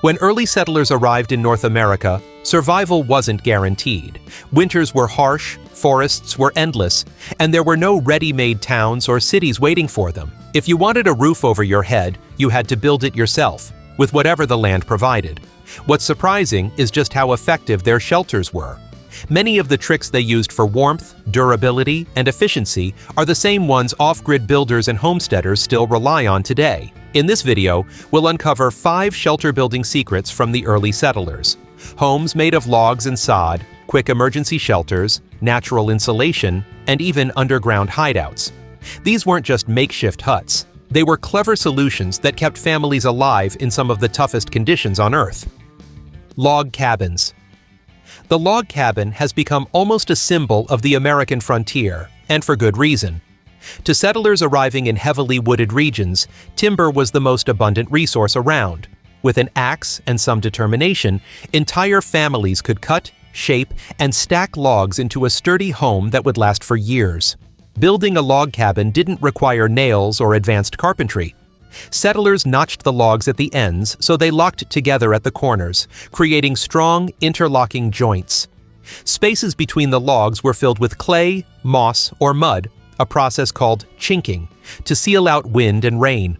When early settlers arrived in North America, survival wasn't guaranteed. Winters were harsh, forests were endless, and there were no ready-made towns or cities waiting for them. If you wanted a roof over your head, you had to build it yourself, with whatever the land provided. What's surprising is just how effective their shelters were. Many of the tricks they used for warmth, durability, and efficiency are the same ones off-grid builders and homesteaders still rely on today. In this video, we'll uncover 5 shelter-building secrets from the early settlers. Homes made of logs and sod, quick emergency shelters, natural insulation, and even underground hideouts. These weren't just makeshift huts. They were clever solutions that kept families alive in some of the toughest conditions on Earth. Log cabins. The log cabin has become almost a symbol of the American frontier, and for good reason. To settlers arriving in heavily wooded regions, timber was the most abundant resource around. With an axe and some determination, entire families could cut, shape, and stack logs into a sturdy home that would last for years. Building a log cabin didn't require nails or advanced carpentry. Settlers notched the logs at the ends so they locked together at the corners, creating strong, interlocking joints. Spaces between the logs were filled with clay, moss, or mud, a process called chinking, to seal out wind and rain.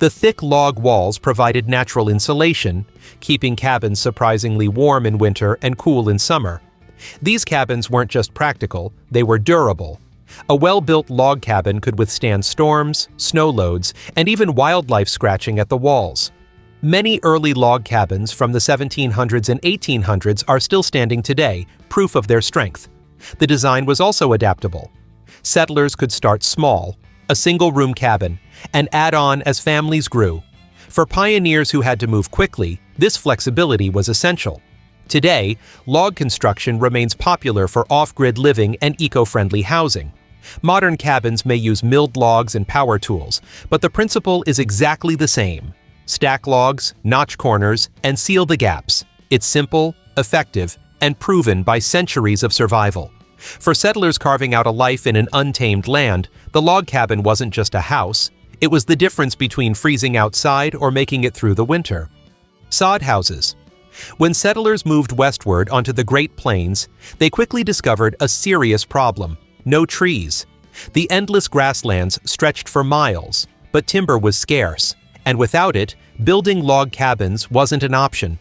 The thick log walls provided natural insulation, keeping cabins surprisingly warm in winter and cool in summer. These cabins weren't just practical, they were durable. A well-built log cabin could withstand storms, snow loads, and even wildlife scratching at the walls. Many early log cabins from the 1700s and 1800s are still standing today, proof of their strength. The design was also adaptable. Settlers could start small, a single-room cabin, and add on as families grew. For pioneers who had to move quickly, this flexibility was essential. Today, log construction remains popular for off-grid living and eco-friendly housing. Modern cabins may use milled logs and power tools, but the principle is exactly the same. Stack logs, notch corners, and seal the gaps. It's simple, effective, and proven by centuries of survival. For settlers carving out a life in an untamed land, the log cabin wasn't just a house. It was the difference between freezing outside or making it through the winter. Sod houses. When settlers moved westward onto the Great Plains, they quickly discovered a serious problem: no trees. The endless grasslands stretched for miles, but timber was scarce, and without it, building log cabins wasn't an option.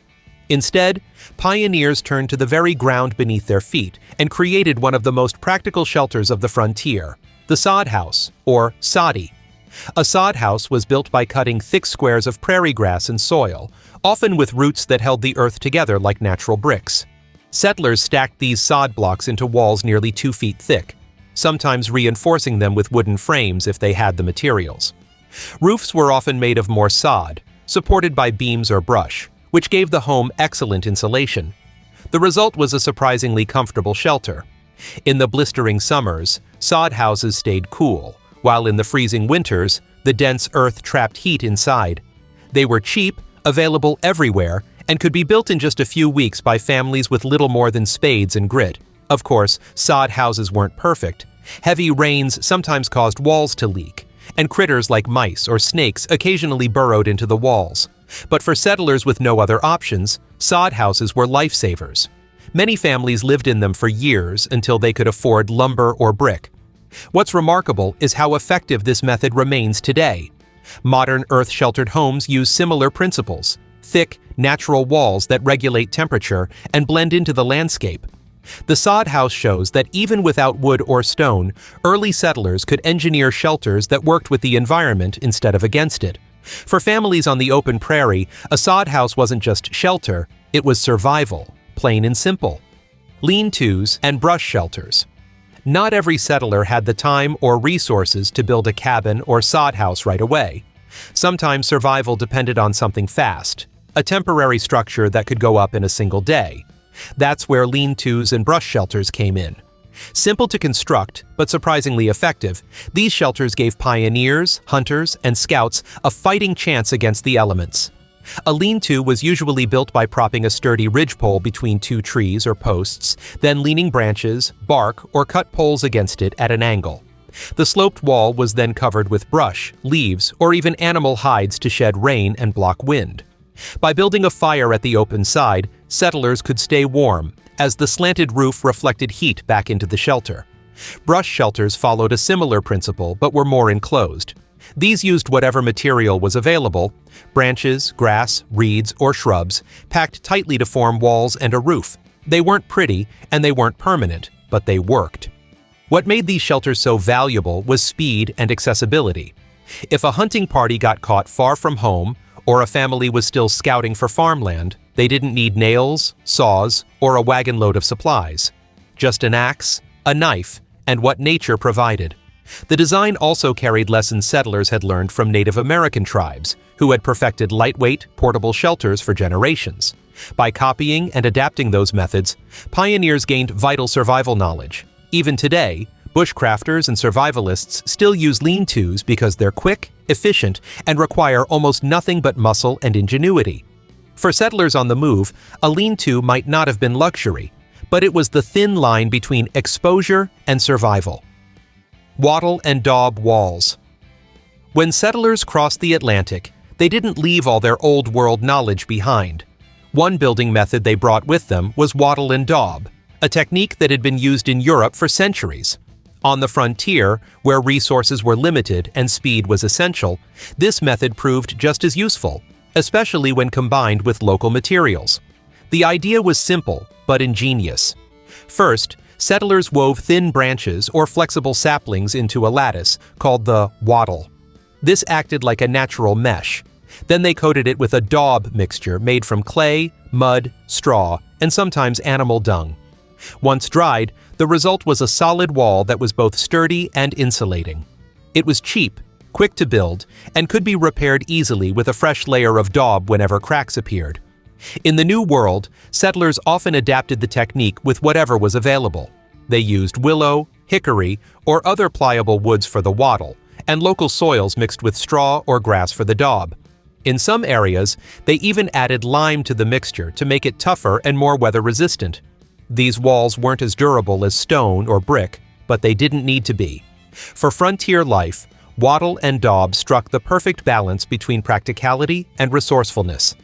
Instead, pioneers turned to the very ground beneath their feet and created one of the most practical shelters of the frontier, the sod house, or soddy. A sod house was built by cutting thick squares of prairie grass and soil, often with roots that held the earth together like natural bricks. Settlers stacked these sod blocks into walls nearly 2 feet thick, sometimes reinforcing them with wooden frames if they had the materials. Roofs were often made of more sod, supported by beams or brush, which gave the home excellent insulation. The result was a surprisingly comfortable shelter. In the blistering summers, sod houses stayed cool, while in the freezing winters, the dense earth trapped heat inside. They were cheap, available everywhere, and could be built in just a few weeks by families with little more than spades and grit. Of course, sod houses weren't perfect. Heavy rains sometimes caused walls to leak, and critters like mice or snakes occasionally burrowed into the walls. But for settlers with no other options, sod houses were lifesavers. Many families lived in them for years until they could afford lumber or brick. What's remarkable is how effective this method remains today. Modern earth-sheltered homes use similar principles: thick, natural walls that regulate temperature and blend into the landscape. The sod house shows that even without wood or stone, early settlers could engineer shelters that worked with the environment instead of against it. For families on the open prairie, a sod house wasn't just shelter, it was survival, plain and simple. Lean-tos and brush shelters. Not every settler had the time or resources to build a cabin or sod house right away. Sometimes survival depended on something fast, a temporary structure that could go up in a single day. That's where lean-tos and brush shelters came in. Simple to construct, but surprisingly effective, these shelters gave pioneers, hunters, and scouts a fighting chance against the elements. A lean-to was usually built by propping a sturdy ridgepole between 2 trees or posts, then leaning branches, bark, or cut poles against it at an angle. The sloped wall was then covered with brush, leaves, or even animal hides to shed rain and block wind. By building a fire at the open side, settlers could stay warm, as the slanted roof reflected heat back into the shelter. Brush shelters followed a similar principle but were more enclosed. These used whatever material was available, branches, grass, reeds, or shrubs, packed tightly to form walls and a roof. They weren't pretty and they weren't permanent, but they worked. What made these shelters so valuable was speed and accessibility. If a hunting party got caught far from home, or a family was still scouting for farmland, they didn't need nails, saws, or a wagon load of supplies. Just an axe, a knife, and what nature provided. The design also carried lessons settlers had learned from Native American tribes, who had perfected lightweight, portable shelters for generations. By copying and adapting those methods, pioneers gained vital survival knowledge. Even today, bushcrafters and survivalists still use lean-tos because they're quick, efficient, and require almost nothing but muscle and ingenuity. For settlers on the move, a lean-to might not have been luxury, but it was the thin line between exposure and survival. Wattle-and-Daub Walls. When settlers crossed the Atlantic, they didn't leave all their old-world knowledge behind. One building method they brought with them was wattle-and-daub, a technique that had been used in Europe for centuries. On the frontier, where resources were limited and speed was essential, this method proved just as useful, especially when combined with local materials. The idea was simple, but ingenious. First, settlers wove thin branches or flexible saplings into a lattice called the wattle. This acted like a natural mesh. Then they coated it with a daub mixture made from clay, mud, straw, and sometimes animal dung. Once dried, the result was a solid wall that was both sturdy and insulating. It was cheap, quick to build, and could be repaired easily with a fresh layer of daub whenever cracks appeared. In the New World, settlers often adapted the technique with whatever was available. They used willow, hickory, or other pliable woods for the wattle, and local soils mixed with straw or grass for the daub. In some areas, they even added lime to the mixture to make it tougher and more weather-resistant. These walls weren't as durable as stone or brick, but they didn't need to be. For frontier life, wattle and daub struck the perfect balance between practicality and resourcefulness.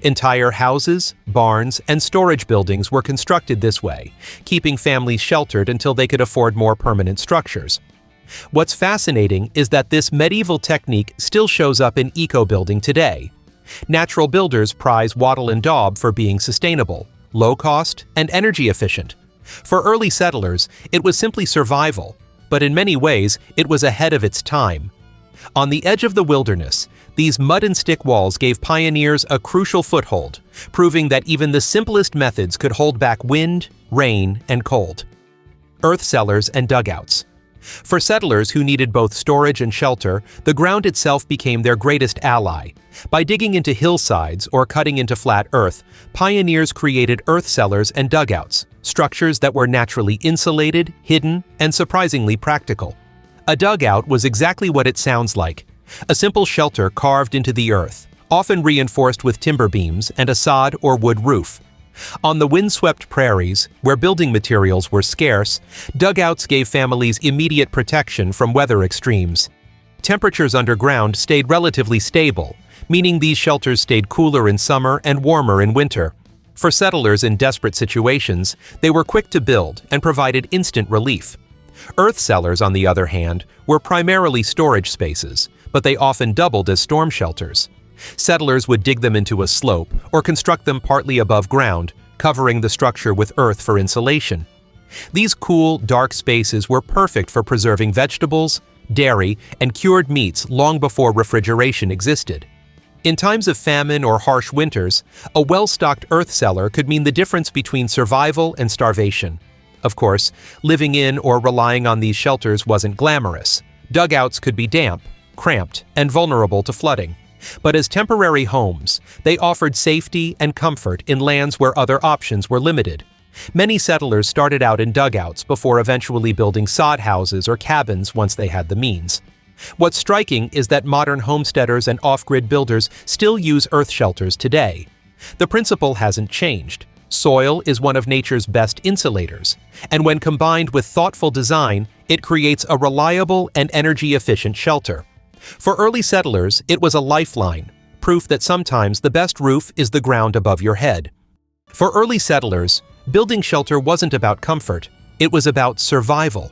Entire houses, barns, and storage buildings were constructed this way, keeping families sheltered until they could afford more permanent structures. What's fascinating is that this medieval technique still shows up in eco-building today. Natural builders prize wattle and daub for being sustainable, low-cost, and energy efficient. For early settlers, it was simply survival, but in many ways, it was ahead of its time. On the edge of the wilderness, these mud-and-stick walls gave pioneers a crucial foothold, proving that even the simplest methods could hold back wind, rain, and cold. Earth cellars and dugouts. For settlers who needed both storage and shelter, the ground itself became their greatest ally. By digging into hillsides or cutting into flat earth, pioneers created earth cellars and dugouts, structures that were naturally insulated, hidden, and surprisingly practical. A dugout was exactly what it sounds like: a simple shelter carved into the earth, often reinforced with timber beams and a sod or wood roof. On the windswept prairies, where building materials were scarce, dugouts gave families immediate protection from weather extremes. Temperatures underground stayed relatively stable, meaning these shelters stayed cooler in summer and warmer in winter. For settlers in desperate situations, they were quick to build and provided instant relief. Earth cellars, on the other hand, were primarily storage spaces, but they often doubled as storm shelters. Settlers would dig them into a slope or construct them partly above ground, covering the structure with earth for insulation. These cool, dark spaces were perfect for preserving vegetables, dairy, and cured meats long before refrigeration existed. In times of famine or harsh winters, a well-stocked earth cellar could mean the difference between survival and starvation. Of course, living in or relying on these shelters wasn't glamorous. Dugouts could be damp, cramped, and vulnerable to flooding. But as temporary homes, they offered safety and comfort in lands where other options were limited. Many settlers started out in dugouts before eventually building sod houses or cabins once they had the means. What's striking is that modern homesteaders and off-grid builders still use earth shelters today. The principle hasn't changed. Soil is one of nature's best insulators, and when combined with thoughtful design, it creates a reliable and energy-efficient shelter. For early settlers, it was a lifeline, proof that sometimes the best roof is the ground above your head. For early settlers, building shelter wasn't about comfort, it was about survival.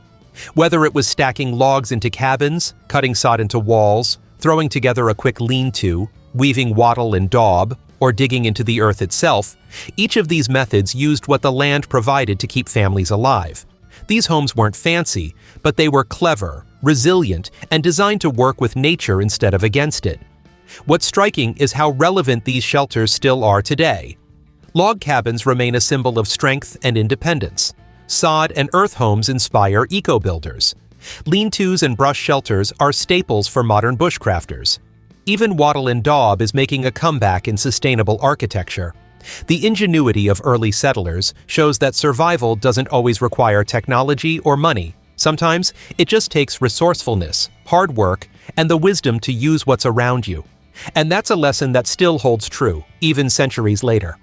Whether it was stacking logs into cabins, cutting sod into walls, throwing together a quick lean-to, weaving wattle and daub, or digging into the earth itself, each of these methods used what the land provided to keep families alive. These homes weren't fancy, but they were clever, resilient, and designed to work with nature instead of against it. What's striking is how relevant these shelters still are today. Log cabins remain a symbol of strength and independence. Sod and earth homes inspire eco-builders. Lean-tos and brush shelters are staples for modern bushcrafters. Even wattle-and-daub is making a comeback in sustainable architecture. The ingenuity of early settlers shows that survival doesn't always require technology or money. Sometimes it just takes resourcefulness, hard work, and the wisdom to use what's around you. And that's a lesson that still holds true, even centuries later.